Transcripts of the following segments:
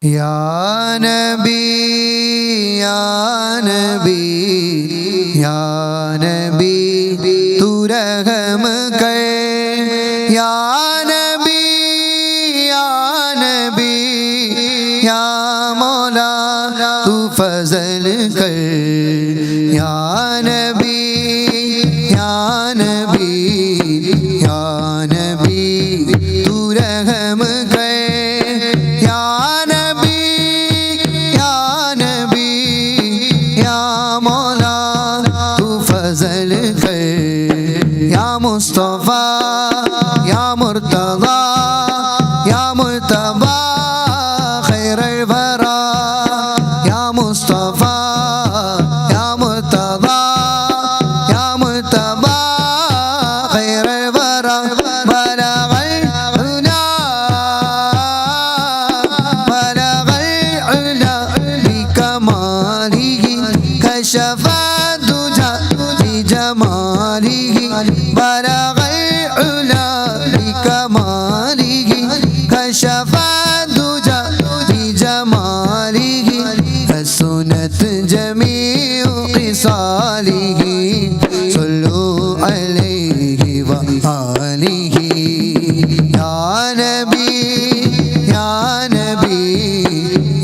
या नबी या नबी या नबी तू रहम कर या नबी या नबी या मौला तू फजल कर या नबी या नबी या नबी तू रहम कर या नबी या नबी या मौला तू फजल कर या मुस्तफा या मुर्तज़ा या मुर्तबा खैरुल वरा या मुस्तफा या मुर्तज़ा या मुर्तबा खैरुल वरा بلغ العلا بكماله كشف الدجى بجماله حسنت جميع خصاله صلوا عليه وآله يا نبي يا نبي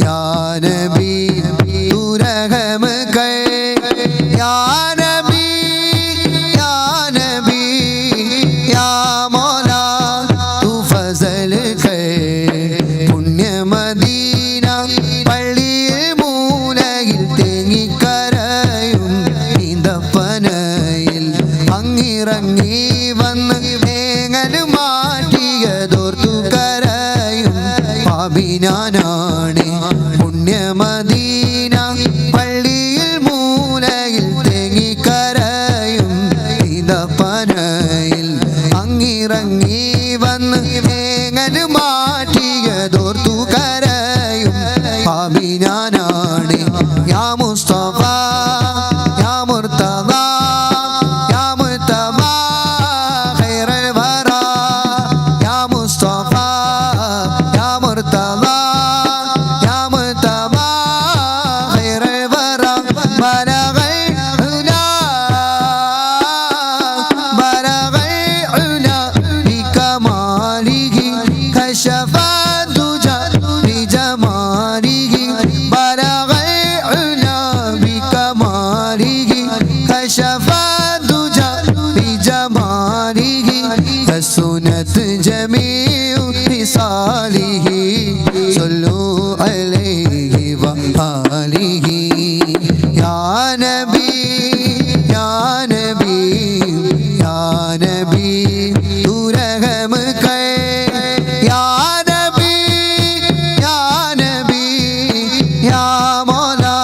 يا نبي تو رحم کر یا ഇറങ്ങി വന്ന് തേങ്ങൽ മാറ്റിയതോർത്തു കരയും പാപിനാനാണ് പുണ്യമദീന പള്ളിയിൽ മൂലയിൽ തേങ്ങിക്കരയും ഇതപ്പനയിൽ അങ്ങിറങ്ങി വന്ന് തേങ്ങൽ മാറ്റിയതോർത്തു കരയും പാപിനാനാണ് യാ മുസ്തഫ യാ മുർത്തദ حسنت جميع خصاله صلوا عليه وآله يا نبي يا نبي يا نبي تو رحم کر یا نبی یا نبی یا مولا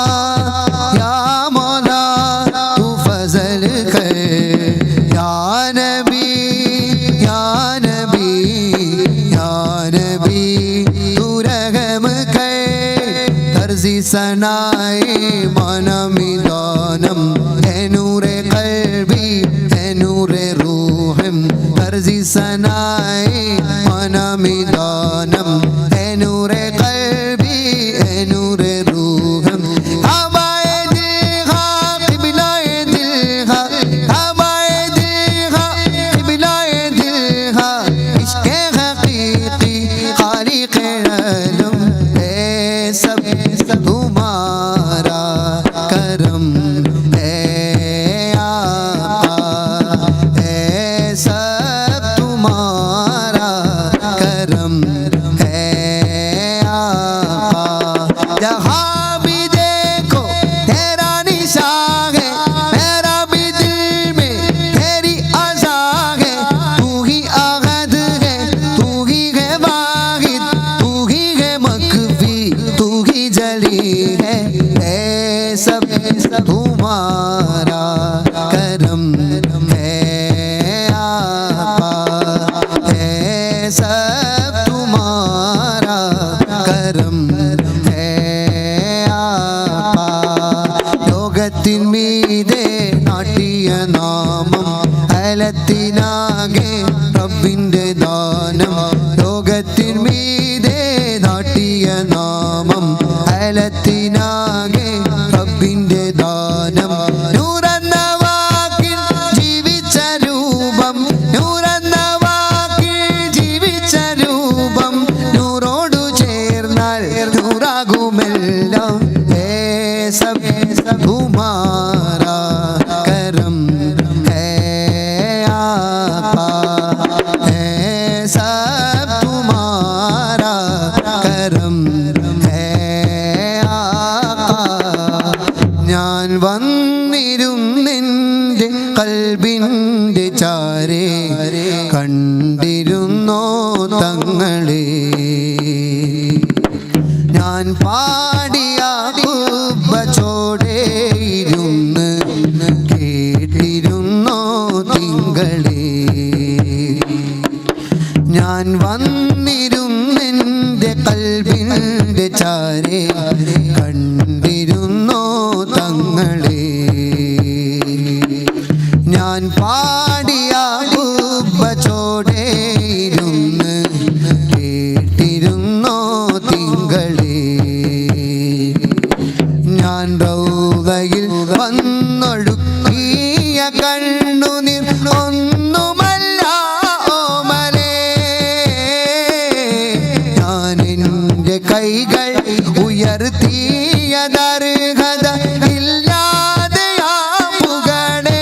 تو فضل کر یا نبی یا نبی یا نبی تو رحم کر ترزی سنائے منمی دانم اے نور قلبی اے نور روحم ترزی سنائے منمی دانم اے نور قلبی اے نور روحم तुम्हारा करम है आपा है सब तुम्हारा करम है आपा ലോകത്തിൻ മീതെ നാട്ടിയ നാമം അയലത്തിനാകെ റബ്ബിന്റെ ദാനം ലോകത്തിൻ മീതെ നാട്ടിയ നാമം അലത്തിനാകെ റബ്ബിന്റെ ദാനം നൂറെന്ന വാക്കിൽ ജീവിച്ച രൂപം നൂറെന്ന വാക്കിൽ ജീവിച്ച രൂപം നൂറോടു ചേർന്നാൽ നൂറാകുമെല്ലാം तुम्हारा करम है आपा है सब तुम्हारा करम है आका ഞാൻ വന്നിരുന്നെൻ്റെ കൽബിൻ്റെ ചാരേ കണ്ടിരുന്നോ തങ്ങളെ ഞാൻ പാടിയ ചോടേയിരുന്ന് കേട്ടിരുന്നോ തിങ്കളേ ഞാൻ വന്നിരുന്നെൻ്റെ കൽബിൻ്റെ ചാരേ കണ്ടിരുന്നോ തങ്ങളെ ഞാൻ പാടിയ ചോടേയിരുന്ന് കേട്ടിരുന്നോ തിങ്കളേ ഞാൻ റൗദയിൽ വന്നൊഴുക്കിയ കണ്ണുനീർ ഒന്നുമല്ല ഓമലേ ഞാൻ എൻ്റെ കൈകൾ ഉയർത്തിയ ദർഹത ഇല്ലാതെയാവുകണേ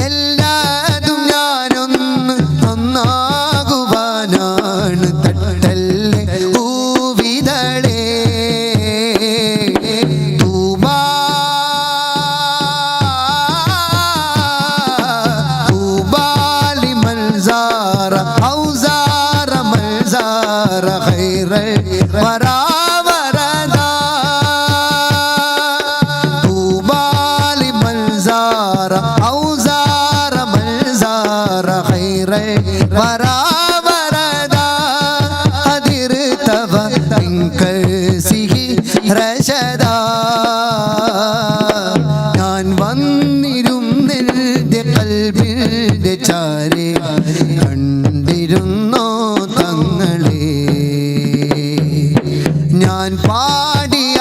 എല്ലാതും ഞാനൊന്ന് നന്നാകുവാനാണ് തട്ടല്ലേ ഊവിതളേ വരാവരദാ طوبى لمن زار أو زار من زار خير വരാവരദാ قد ارتوى من كرسه رشدا ഞാൻ വന്നിരുന്നെൻ്റെ കൽബിൻ്റെ ചാരേ കണ്ടിരുന്നോ തങ്ങളെ ഞാൻ പാടിയ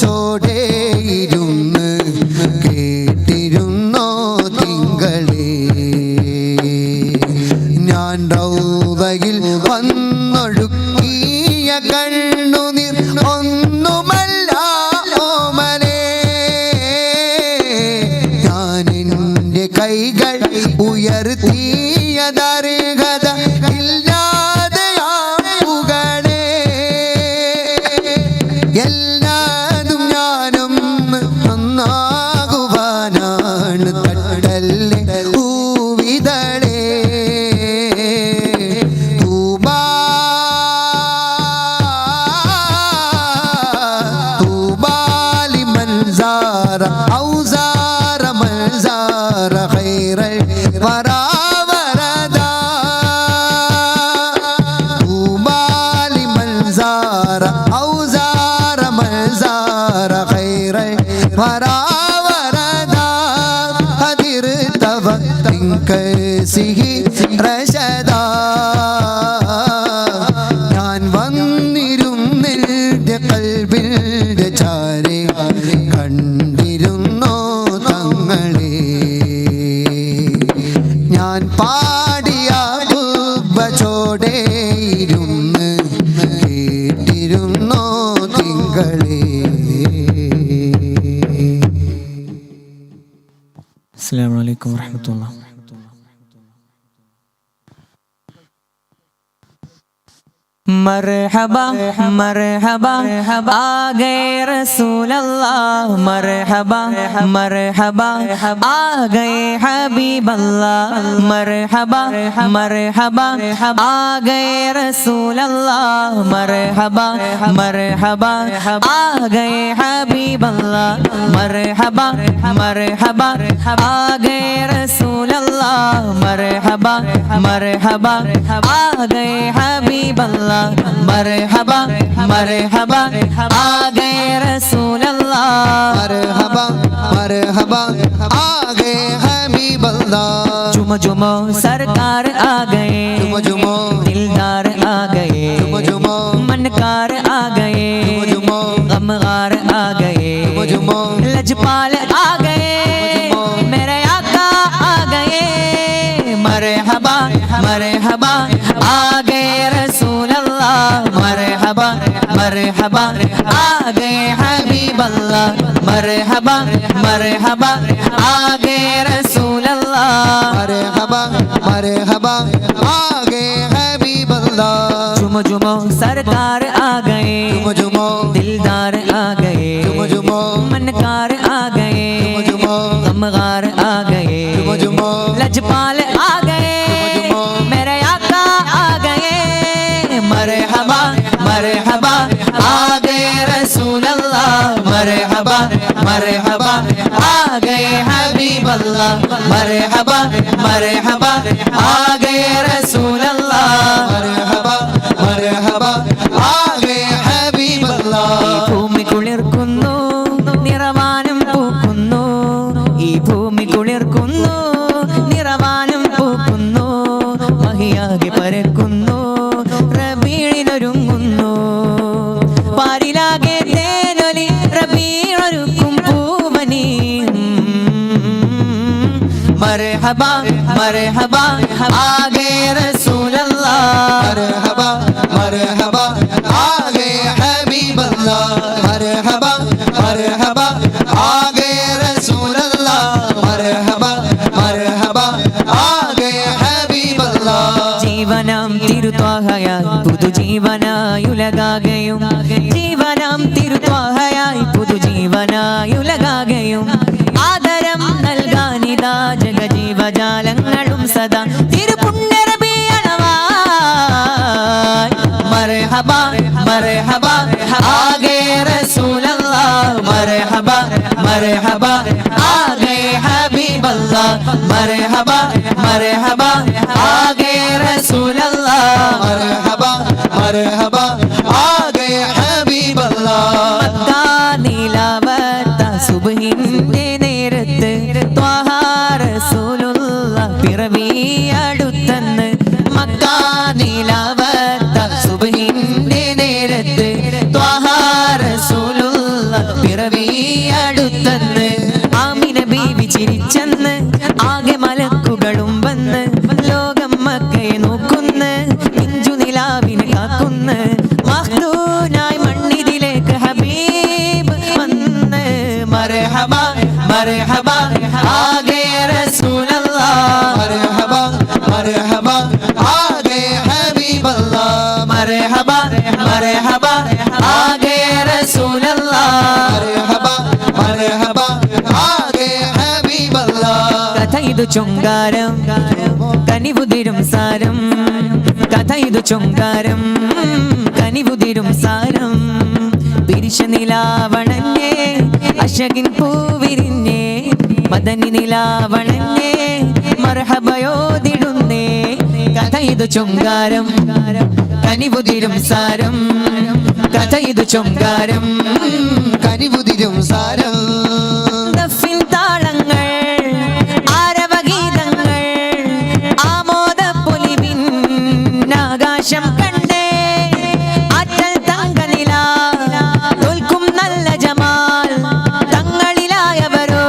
ചോടേയിരുന്ന് കേട്ടിരുന്നോ തിങ്കളേ ഞാൻ റൗദയിൽ വന്നൊഴുക്കിയ കണ്ണുനീർ ഒന്നുമല്ല ഓമലേ ഞാൻ എൻ്റെ കൈകൾ ഉയർത്തിയ ദർഹത ഇല്ലാതെയാവുകണേ എല്ലാതും ഞാനൊന്ന് നന്നാകുവാനാണ് തട്ടല്ലേ ഊവിതളേ طوبى لمن زار أو زار من زار خير വരാവരദാ طوبى لمن زار أو زار من زار خير വരാവരദാ قد ارتوى من كرسه رشدا ഞാൻ വന്നിരുന്നെൻ്റെ കൽബിൻ്റെ ചാരേ കണ്ടിരുന്നോ തങ്ങളെ ഞാൻ പാടിയ ചോടേയിരുന്ന് കേട്ടിരുന്നോ തിങ്കളേ. അസ്സലാമു അലൈക്കും വറഹ്മത്തുള്ളാഹി. मरहबा मरहबा आ गए रसूल अल्लाह मरहबा मरहबा आ गए हबीब अल्लाह मरहबा मरहबा आ गए रसूल अल्लाह मरहबा मरहबा आ गए हबीब अल्लाह मरहबा मरहबा आ गए रसूल अल्लाह मरहबा मरहबा आ गए हबीब अल्लाह मरहबा मरहबा आ गए रसूल अल्लाह मरहबा मरहबा आ गए हबीब अल्लाह जुम जुमो सरकार आ गए जुमो जुमो दिलदार आ गए जुमो जुमो मनकार मरहबा आ गए रसूल अल्लाह मरहबा मरहबा आ गए हबीब अल्लाह मरहबा मरहबा आ गए रसूल अल्लाह मरहबा मरहबा आ गए हबीब अल्लाह झुमो झुमो सरकार आ गए झुमो झुमो दिलदार आ गए झुमो झुमो मनकार आ गए झुमो गमगार आ गए झुमो झुमो लजपाल आ गए मेरे आका आ गए मरहबा मरहबा आ गए रसूल अल्लाह मरहबा मरहबा आ गए हबीब अल्लाह मरहबा मरहबा आ गए रसूल अल्लाह मरहबा मरहबा आ गए हबीब अल्लाह ഭൂമി കുളിർക്കുന്നു നിറവാനം പൂക്കുന്നു ഈ ഭൂമി കുളിർക്കുന്നു നിറവാനം പൂക്കുന്നു മഹിയാകെ പരക്കുന്നു റബീഴിനൊരുങ്ങുന്നു പാരിലാകെ തേനൊലി റബീഴൊരുക്കും പൂവനി മർഹബാ മർഹബാ ആ ഗേ റസൂലല്ലാഹ് मरहबा मरहबा आ गए हबीब अल्लाह मरहबा मरहबा आ गए रसूल अल्लाह मरहबा मरहबा आ गए हबीब अल्लाह ജീവനാം തിരുത്വാഹയായി പുതുജീവനായി ഉലകാകയും ജീവനാം തിരുത്വാഹയായി പുതുജീവനായി ഉലകാകയും ആദരം നൽകാനിതാ ജഗജീവജാലങ്ങളും സദാ തിരുപുണ്യരബിയണവായി മർഹബാ മർഹബാ ആ ഗേ റസൂലല്ലാഹ് മർഹബാ മർഹബാ ആ ഗേ ഹബീബല്ലാഹ് മർഹബാ മർഹബാ ആ ഗേ റസൂലല്ലാഹ് मरहबा मरहबा आ गए हबीब अल्लाह മക്ക നീലാവത്ത സുബ്ഹിന്റെ നേരത്ത് ത്വാഹ റസൂലുള്ളാഹ് പിറവി അടുത്തന്ന് മക്ക നീലാവത്ത സുബ്ഹിന്റെ നേരത്ത് ത്വാഹ റസൂലുള്ളാഹ് പിറവി അടുത്തന്ന് ആമിന ബീവി ചിരിച്ചെന്ന് ആകെ മലക്കുകളും വന്ന് ലോകം മക്കയെ നോക്കുന്ന് പിഞ്ചു നിലാവിനെ കാക്കുന്ന് മഖ്ദൂനായി മണ്ണിതിലേക്ക് ഹബീബ് വന്ന് മർഹബാ മർഹബാ ആ ഗേ റസൂലല്ലാഹ് मरहबा मरहबा आ गए हबीब अल्लाह മർഹബാ മർഹബാ ആ ഗേ റസൂലല്ലാഹ് मरहबा मरहबा आ गए हबीब अल्लाह കഥ ഇതു ചൊങ്കാരം കനിവുതിരും സാരം കഥ ഇതു ചൊങ്കാരം കനിവുതിരും സാരം പിരിശ നിലാവണഞ്ഞേ അശകിൻ പൂവിരിഞ്ഞേ മദനി നിലാവണഞ്ഞേ മർഹബയോദിടുന്നേ കഥ ഇതു ചൊങ്കാരം കനിവുതിരും സാരം കഥ ഇതു ചൊങ്കാരം കനിവുതിരും സാരം ദഫിൻ താളങ്ങൾ ആരവഗീതങ്ങൾ ആമോദപ്പൊലിവിൻ ആകാശം കണ്ടേ ആറ്റൽ തങ്കനില തോൽക്കും നല്ല ജമാൽ തങ്ങളിലായവരോ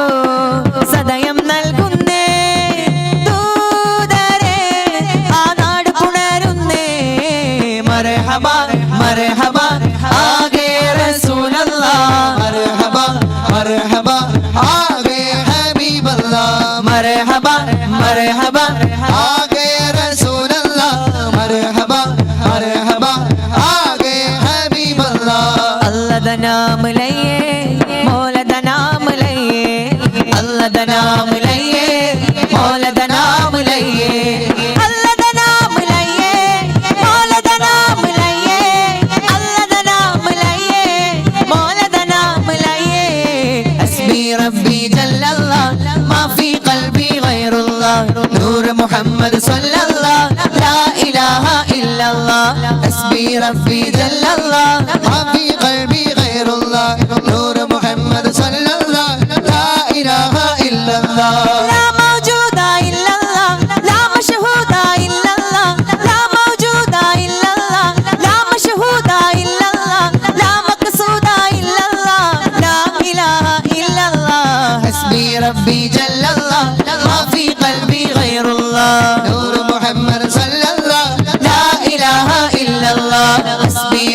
സദയം നൽകുന്നേ ദൂതരെ ആ നാട് പുണരുന്നേ മർഹബാ മർഹബാ ആ ഗേ റസൂലല്ലാഹ് मरहबा मरहबा आ गए हबीब अल्लाह മർഹബാ മർഹബാ आ गए रसूल अल्लाह मरहबा मरहबा आ गए हबीब अल्लाह अल्लाह दा नाम लइए मौला दा नाम लइए अल्लाह दा नाम लइए मौला दा नाम लइए अल्लाह दा नाम लइए मौला दा नाम लइए अल्लाह दा नाम लइए मौला दा नाम लइए हस्बी रब्बी जल्लल्लाह मा फी क़ल्बी गैरुल्लाह नूर मुहम्मद सल्लल्लाह ला इलाहा इल्लल्लाह हस्बी रब्बी जल्लल्लाह ما في قلبي غير الله نور محمد صلى الله لا إله إلا الله لا موجود إلا الله لا مشهود إلا الله لا موجود إلا الله لا مشهود إلا الله لا مقصود إلا الله لا إله إلا الله حسبي ربي جل الله ما في قلبي غير الله نور محمد صلى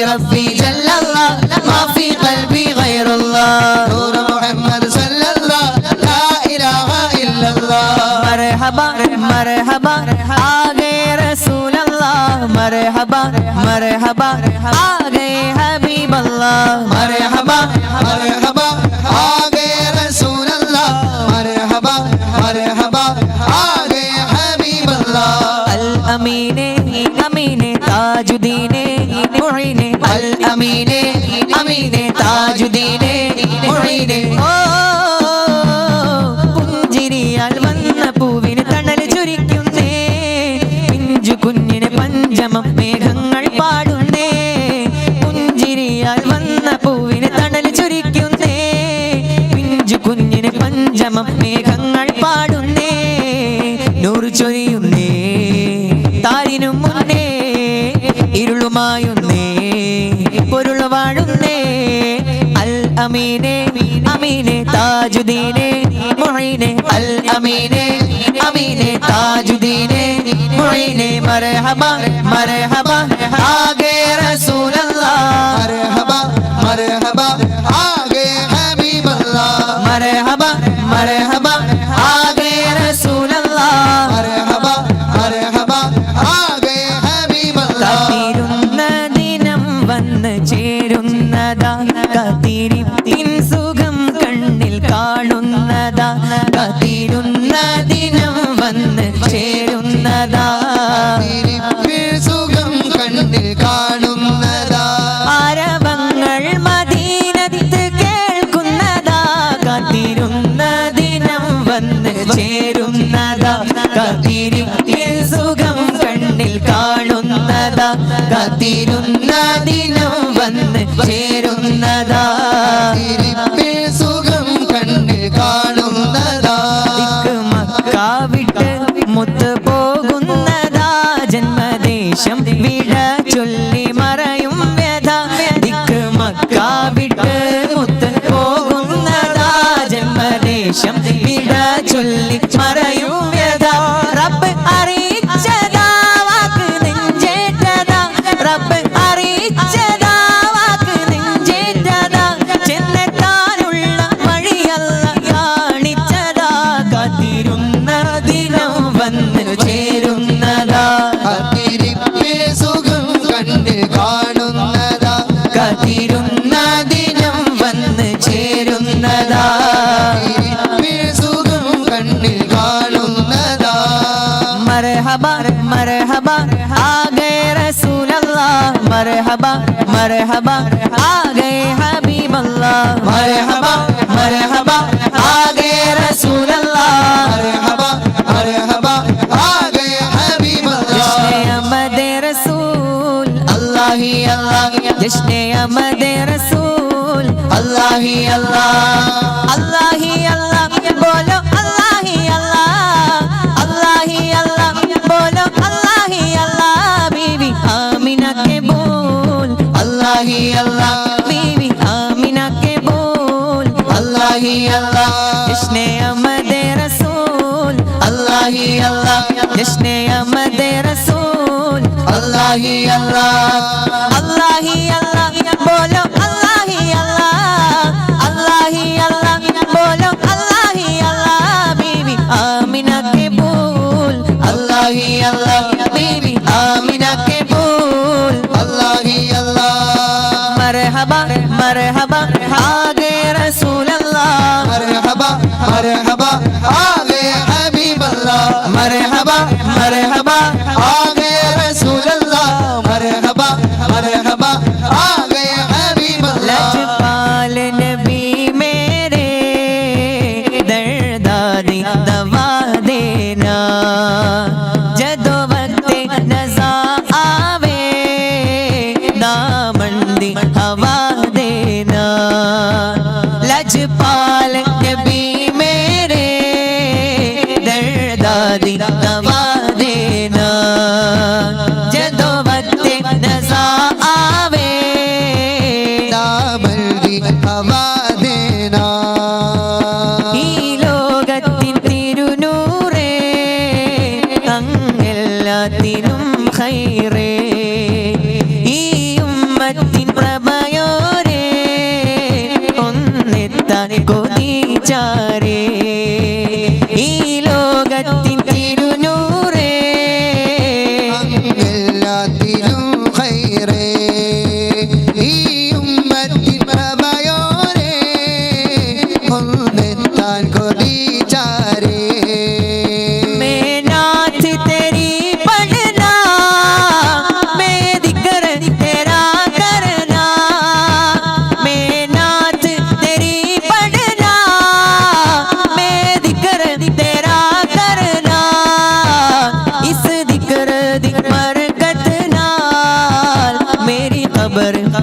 ربي جل الله ما في قلبي غير الله نور محمد صلى الله لا إله إلا الله مرحبا مرحبا आ गए रसूल अल्लाह मरहबा मरहबा आ गए हबीब अल्लाह मरहबा मरहबा आ गए रसूल अल्लाह मरहबा मरहबा आ गए हबीब अल्लाह अल अमीने अमीने ताजुद्दीने मुईने अल अमीने अमीने ताजुद्दीने मुईने ओ പുഞ്ചിരിയാൽ വന്ന പൂവിന് തണൽ ചുരിക്കുന്നേ പിഞ്ചു കുഞ്ഞിന് പഞ്ചമം മേഘങ്ങൾ പാടുന്നേ പുഞ്ചിരിയാൽ വന്ന പൂവിന് തണൽ ചുരിക്കുന്നേ പിഞ്ചു കുഞ്ഞിന് പഞ്ചമം മേഘങ്ങൾ പാടുന്നേ നൂറ് ചൊരിയുന്നേ താരിനും മുന്നേ ഇരുളുമായുന്നേ പൊരുൾ വാഴുന്നേ അൽ അമീനെ അമീനെ താജുദ്ദീനെ മുഈനെ അൽ അമീനെ അമീനെ താജുദ്ദീനെ മുഈനെ മർഹബ മർഹബ ആ ഗए रसूल अल्लाह मरहबा मरहबा आ गए हबीब अल्लाह मरहबा मरहबा आ गए रसूल अल्लाह मरहबा मरहबा आ गए हबीब अल्लाह കാത്തിരുന്ന ദിനം വന്ന് ചേരുന്നതാ കാത്തിരിപ്പിൻ സുഖം കണ്ണിൽ കാണുന്നതാ കാത്തിരുന്ന ദിനം വന്ന് ചേരുന്നതാ തിരിപ്പിൽ സുഖം കണ്ണിൽ കാണുന്നതാ ആരവങ്ങൾ മദീനത്ത് കേൾക്കുന്നതാ കാത്തിരുന്ന ദിനം വന്ന് ചേരുന്നതാ കാത്തിരിപ്പിൽ സുഖം കണ്ണിൽ കാണുന്നതാ കാത്തിരുന്ന ദിനം വന്ന് ചേരുന്നതാ തിരിപ്പിൽ സുഖം കണ്ണിൽ കാണുന്നതാ ദിക്ക് മക്ക വിട്ട് മുത്ത് പോകുന്നതാ ജന്മദേശം വിട ചൊല്ലി മറയും വ്യഥ ദിക്ക് മക്ക വിട്ട് മുത്ത് പോകുന്നതാ ജന്മദേശം വിട ചൊല്ലി മറയും വ്യഥ റബ്ബ് അറിയിച്ചതാ വാക്ക് നെഞ്ചേറ്റതാ റബ്ബ് അറിയിച്ചതാ വാക്ക് നെഞ്ചേറ്റതാ ചെന്നെത്താനുള്ള വഴിയല്ല കാണിച്ചതാ കാത്തിരുന്ന ദിനം വന്ന് ചേരുന്നതാ തിരിപ്പിൽ സുഖം കണ്ണിൽ കാണുന്നതാ കാത്തിരുന്ന ദിനം വന്ന് ചേരുന്നതാ തിരിപ്പിൽ സുഖം കണ്ണിൽ കാണുന്നതാ मरहबा मरहबा आ गए रसूल अल्लाह मरहबा मरहबा आ गए हबीब अल्लाह मरहबा मरहबा आ गए रसूल अल्लाह मरहबा मरहबा आ गए हबीब अल्लाह जश्न अहमद रसूल अल्लाह ही अल्लाह जश्न अहमद रसूल अल्लाह ही अल्लाह अल्लाह ही अल्लाह बोलो अल्लाह ही अल्लाह अल्लाह ही अल्लाह बोलो अल्लाह ही अल्लाह बीवी आमिना के बोल अल्लाह ही अल्लाह बीवी आमिना के बोल अल्लाह ही अल्लाह जश्न अहमद रसूल अल्लाह ही अल्लाह जश्न अहमद रसूल अल्लाह ही अल्लाह अल्लाह ही अल्लाह बोलो अल्लाह ही अल्लाह अल्लाह ही अल्लाह बोलो अल्लाह ही अल्लाह बीवी आमिना के बोल अल्लाह ही अल्लाह बीवी आमिना के बोल अल्लाह ही अल्लाह मरहबा मरहबा आ गए रसूल अल्लाह मरहबा मरहबा आ गए हबीब अल्लाह मरहबा मरहबा आ गए रसूल अल्लाह मरहबा मरहबा आ गए हबीब अल्लाह लजपाल नबी मेरे दर्दादी दवा देना जदो वक्त नज़ा आवे दामन दी हवा देना लजपाल नबी मेरे दर्दादी दवा देना जदो वक्त नज़ा आवे दामल्दी हवा देना ഈ ലോകത്തിൻ തിരുനൂറേ അങ്ങെല്ലാത്തിനും ഖൈറേ ഈ ഉമ്മത്ത് ചാരേ ഈ ലോകത്തിൻ തിരുനൂറേ എല്ലാത്തിലും ഖൈറേ ഈ ഉമ്മത്തിൻ പ്രഭയോരേ ഒന്നെത്താൻ കൊതിച്ചാരേ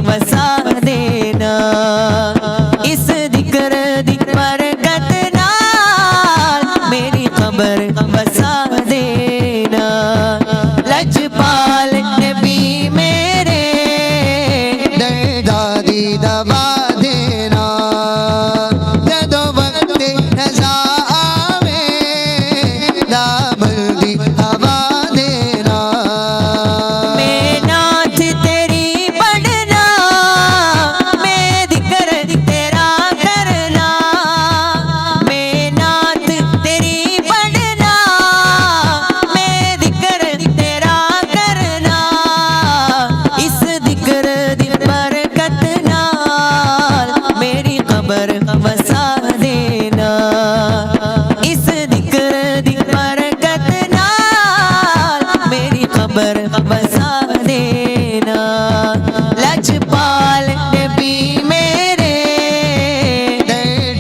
बसा देना इस दिक्र दी बरकत नाल मेरी कब्र बसा देना लजपाल नबी मेरे दादी दबा देना जदों वक्त नज़ा आवे दामन दी हवा देना बसा देना इस दिक्र दी बरकत नाल मेरी कब्र बसा देना लजपाल नबी मेरे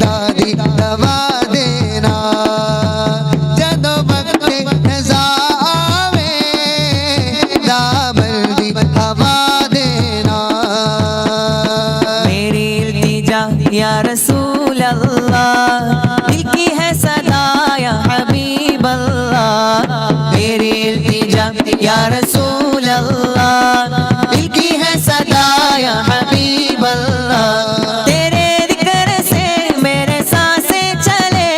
दादी दबा देना जदों वक्त नज़ा आवे दामन दी हवा देना मेरी इल्तिजा या रसूल अल्लाह दिल की है सदा या हबीब अल्लाह मेरी इल्तिजा या रसूल अल्लाह दिल की है सदा या हबीब अल्लाह तेरे जिक्र से मेरे सांसें चले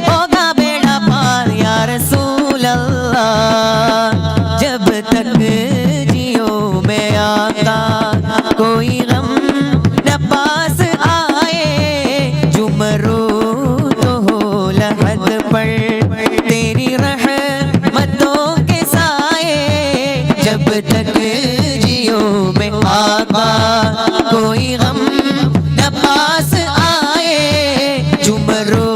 होगा बेड़ा पार या रसूल अल्लाह जब तक जियो मैं आका कोई गम न पास जुमरू तो हो लहद पर तेरी रहमतों के साए जब तक जियो में आका कोई गम न पास आए जुमरू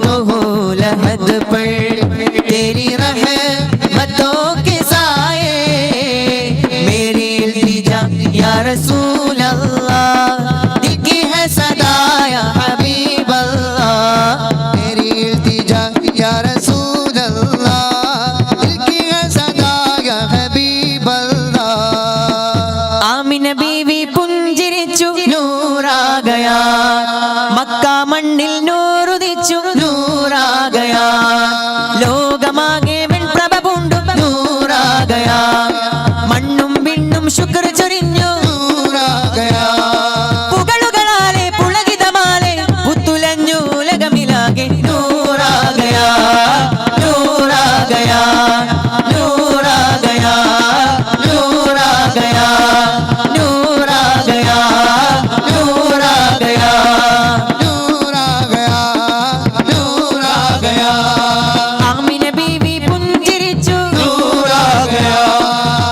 तो हो लहद पर तेरी रहमतों के साए मेरी इल्तिजा या रसूल अल्लाह दिल की है सदा या हबीब अल्लाह मेरी इल्तिजा या रसूल अल्लाह दिल की है सदा या हबीब अल्लाह आमिन बीवी पुंजिरिച്ചു नूरा गया मक्का मण्ണിൽ നൂറുദിച്ചു नूरा गया ലോകമാകെ വെൺപ്രഭ പൂണ്ടു नूरा गया മണ്ണും വിണ്ണും ശുക്ർ ചൊരിഞ്ഞു नूरा गया പുകളുകളാലെ പുളകിതമാലെ പുത്തുലഞ്ഞു ഉലകമിലാകെ നൂറാ ഗയാ നൂറാ ഗയാ നൂറാ ഗയാ നൂറാ ഗയാ നൂറാ ഗയാ നൂറാ ഗയാ नूरा गया नूरा गया ആമിന ബീവി പുഞ്ചിരിച്ചു नूरा गया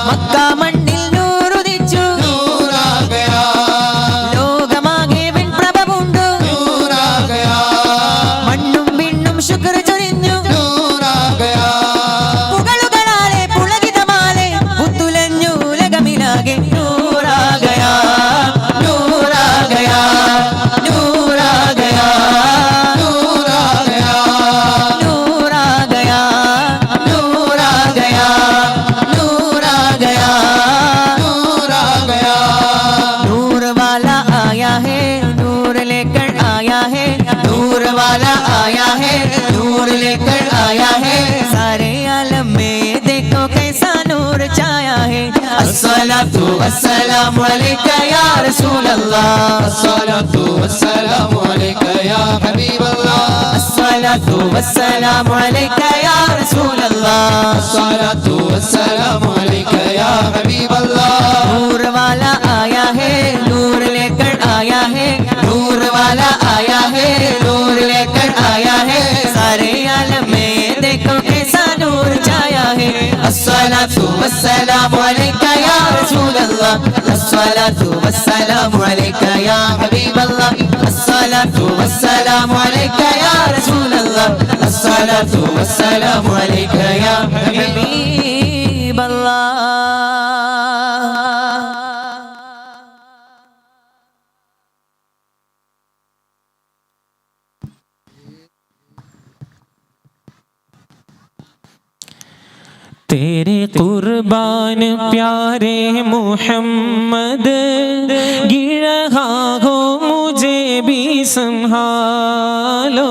മക്ക മണ്ണിൽ നൂറുദിച്ചു नूरा गया ലോകമാകെ വെൺപ്രഭ പൂണ്ടു नूरा गया മണ്ണും വിണ്ണും ശുക്ർ ചൊരിഞ്ഞു नूरा गया പുകളുകളാലെ പുളകിതമാലെ പുത്തുലഞ്ഞു ഉലകമിലാകെ നൂറാ ഗയാ നൂറാ ഗയാ നൂറാ ഗയാ नूरा गया नूरा गया नूरा गया नूरा गया नूरा गया नूर वाला आया है नूर लेकर आया है नूर वाला आया है नूर लेकर आया है सारे आलम में ये देखो कैसा नूर छाया है अस्सलातु वस्सलामु अलैका या रसूल अल्लाह अस्सलातु वस्सलामु अलैका या हबीब अल्लाह अस्सलातु वस्सलामु अलैका या रसूल अल्लाह अस्सलातु वस्सलामु अलैका या हबीब अल्लाह नूर वाला आया है नूर लेकर आया है नूर वाला आया है नूर ले الصلاة والسلام عليك يا رسول الله الصلاة والسلام عليك يا حبيب الله الصلاة والسلام عليك يا رسول الله الصلاة والسلام عليك يا حبيب الله तेरे कुर्बान प्यारे मुहम्मद गिर रहा हो मुझे भी संभालो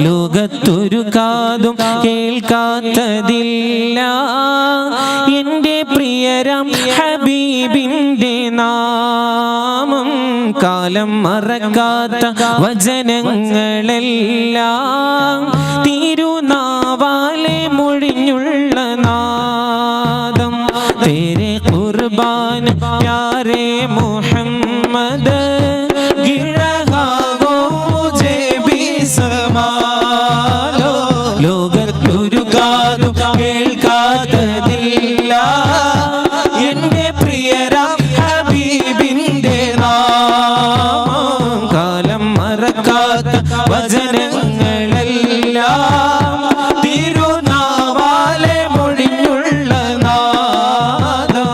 ലോകത്തൊരു കാതും കേൾക്കാത്തതില്ല എൻ്റെ പ്രിയരം ഹബീബിൻ്റെ നാമം കാലം മറക്കാത്ത വചനങ്ങളെല്ലാം തിരുനാവാലെ മൊഴിഞ്ഞുള്ള നാദം തേരെ ഖുർബാൻ പ്യാരെ മുഹമ്മദ് ലോകത്തൊരു കാതും കേൾക്കാത്തതില്ല എൻ്റെ പ്രിയരാം ഹബീബിൻ്റെ നാമം കാലം മറക്കാത്ത വചനങ്ങളെല്ലാം തിരുനാവാലെ മൊഴിഞ്ഞുള്ള നാദം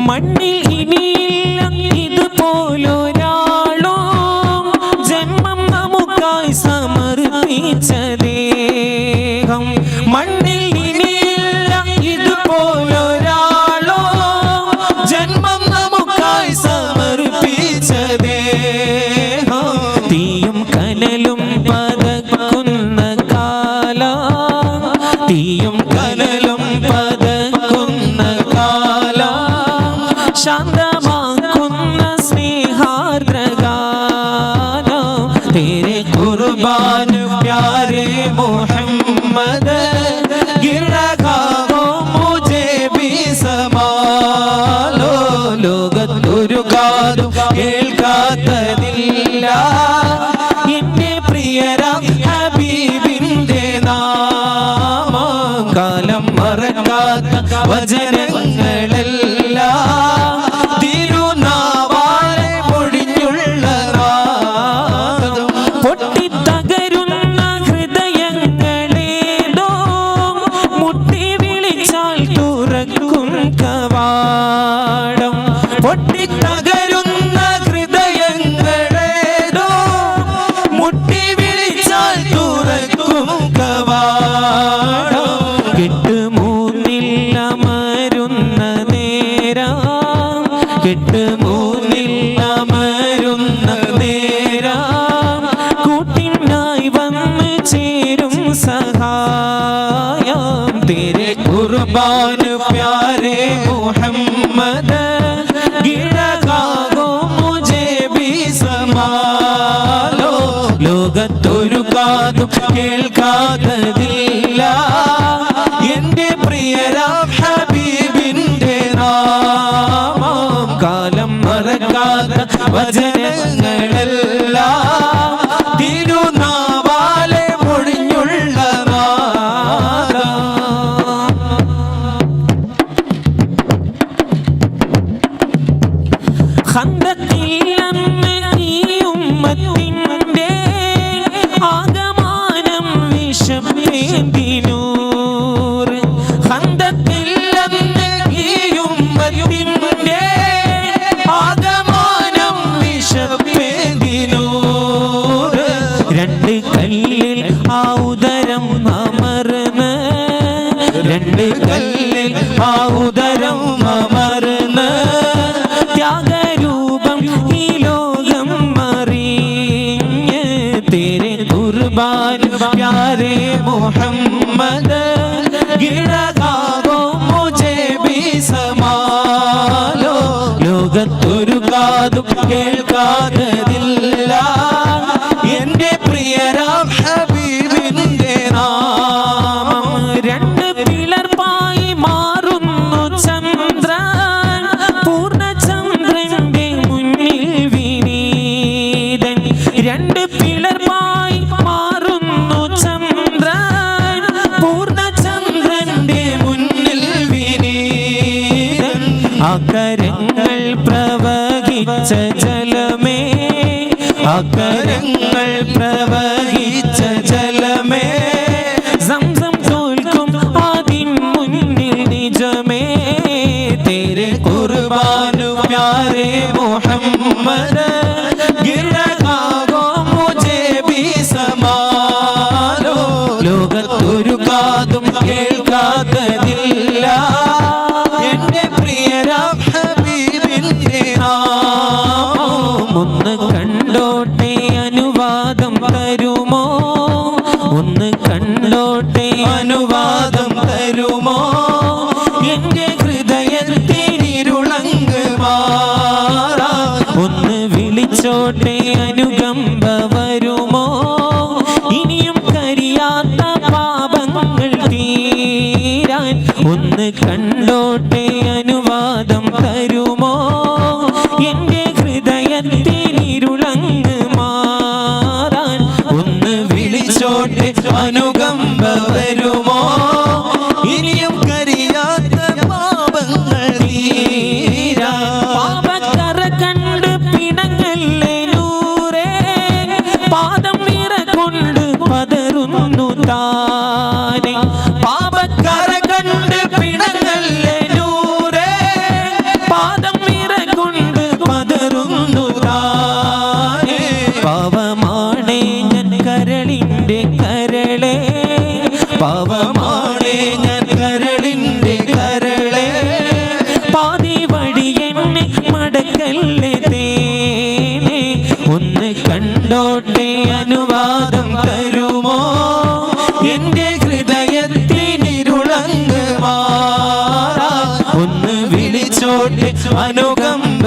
മണ്ണിൽ ഇനിയില്ല ഇതുപോലൊരാളോ ജന്മം നമുക്കായി സമർപ്പിച്ച ദേഹം മണ്ണിൽ ഇനിയില്ല ഇതുപോലൊരാളോ ജന്മം നമുക്കായി സമർപ്പിച്ച ദേഹം തീയും കനലും പതക്കുന്ന കാലം തീയും കനലും പതക്കുന്ന കാലം ശാന്തമാക്കുന്ന സ്നേഹാർദ്രഗാനം തേരെ ഖുർബാൻ പ്യാരെ മുഹമ്മദ് गिर रहा हो मुझे भी संभालो ലോകത്തൊരു കാതും കേൾക്കാത്തതില്ല എൻ്റെ പ്രിയരാം ഹബീബിൻ്റെ നാമം കാലം മറക്കാത്ത വചനങ്ങളെല്ലാം തിരുനാവാലെ പൊഴിഞ്ഞുള്ള നാദം പൊട്ടിത്തകരുന്ന ഹൃദയങ്ങളേതോ മുട്ടി വിളിച്ചാൽ തുറക്കും കവാടം പൊട്ടിത്തകരുന്ന ഹൃദയങ്ങളേതോ മുട്ടി വിളിച്ചാൽ തുറക്കും കവാടം കെട്ടുമൂന്നിൽ അമരുന്ന നേരം കെട്ടുമൂന്നിൽ അമരുന്ന നേരം കൂട്ടിനായി വന്ന് ചേരും സഹായം തേരെ ഖുർബാൻ പ്യാരെ മുഹമ്മദ് गिर रहा हो मुझे भी संभालो ലോകത്തൊരു കാതും കേൾക്കാത്തതില്ല എൻ്റെ പ്രിയരാം ഹബീബിൻ്റെ നാമം കാലം മറക്കാത്ത വചനങ്ങളെല്ലാം തിരുനാവാലെ മൊഴിഞ്ഞുള്ള നാദം ഖന്തത്തിലന്ന് ഈ ഉമ്മത്തിൻ്റെ ആഗമനം വിഷമേന്തിനൂർ ഖന്തത്തിലന്ന് ഈ ഉമ്മത്തിൻ്റെ ആഗമനം വിഷമേന്തിനൂർ രണ്ട് കല്ലിൽ ആ ഉദരം അമർന്ന് രണ്ട് കല്ലിൽ ആ ഉദരം അമർന്ന് ത്യാഗരൂപം ഈ ലോകം മറിഞ്ഞ് തേരെ ഖുർബാൻ പ്യാരെ മുഹമ്മദ് गिर रहा हो मुझे भी संभालो ലോകത്തൊരു കാതും കേൾക്കാത്തതില്ല എൻ്റെ പ്രിയരാം ഹബീബിൻ്റെ നാമം രണ്ട് പിളർപ്പായി മാറുന്നു ചന്ദ്രൻ പൂർണ്ണചന്ദ്രന്റെ മുന്നിൽ വിനീതൻ രണ്ട് പിളർപ്പായി മാറുന്നു ചന്ദ്രൻ അകരങ്ങൾ പ്രവഹിച്ച ജലമേ, അകരങ്ങൾ പ്രവഹിച്ച ജലമേ, സംസം തോൽക്കും അതിൻ മുന്നിൽ നിജമേ, തേരെ കുർബാനു പ്യാരെ മുഹമ്മദ്, ഗിരകാഗോ മുझे भी സമാനോ, ലോകത്തൊരു കാതും കേൾക്കാത്തതില്ല എന്റെ പ്രിയരാം ഹബീബിന്റെ നാമം. ഒന്ന് കണ്ടോട്ടെ അനുവാദം തരുമോ, ഒന്ന് കണ്ടോട്ടെ അനുവാദം തരുമോ, എന്റെ ഹൃദയത്തിനിരുളങ്ങ് മാറാ, ഒന്ന് വിളിച്ചോട്ടെ അനുകമ്പ വരുമോ, ഇനിയും കരിയാത്ത പാപങ്ങൾ തീരാൻ, ഒന്ന് കണ്ടോട്ടെ അനുവാദം തരുമോ, എന്റെ ഹൃദയത്തിനിരുളങ്ങ് മാറാൻ, ഒന്ന് വിളിച്ചോട്ടെ അനുകമ്പ വരുമോ, ഇനിയും കരിയാത്ത പാപങ്ങൾ തീരാൻ. പാപക്കറ കണ്ട് പിണങ്ങല്ലേ നൂറേ, പാദം നിറ കൊണ്ട് പതറുന്നു താനെ, പാപക്കറ കണ്ട് പിണങ്ങല്ലേ നൂറേ, പാദം നിറ കൊണ്ട് പതറുന്നു താനെ, പാവമാണേ ഞാൻ കരളിന്റെ കരളേ, പാവമാണേ ഞാൻ കരളിന്റെ കരളേ, പാതി വഴി എന്നെ മടക്കല്ലേ തേനെ, ഒന്ന് കണ്ടോട്ടെ അനുവാദം തരുമോ, എന്റെ ഹൃദയത്തിനിരുളങ്ങ് മാറാ, ഒന്ന് വിളിച്ചോട്ടെ അനുകമ്പ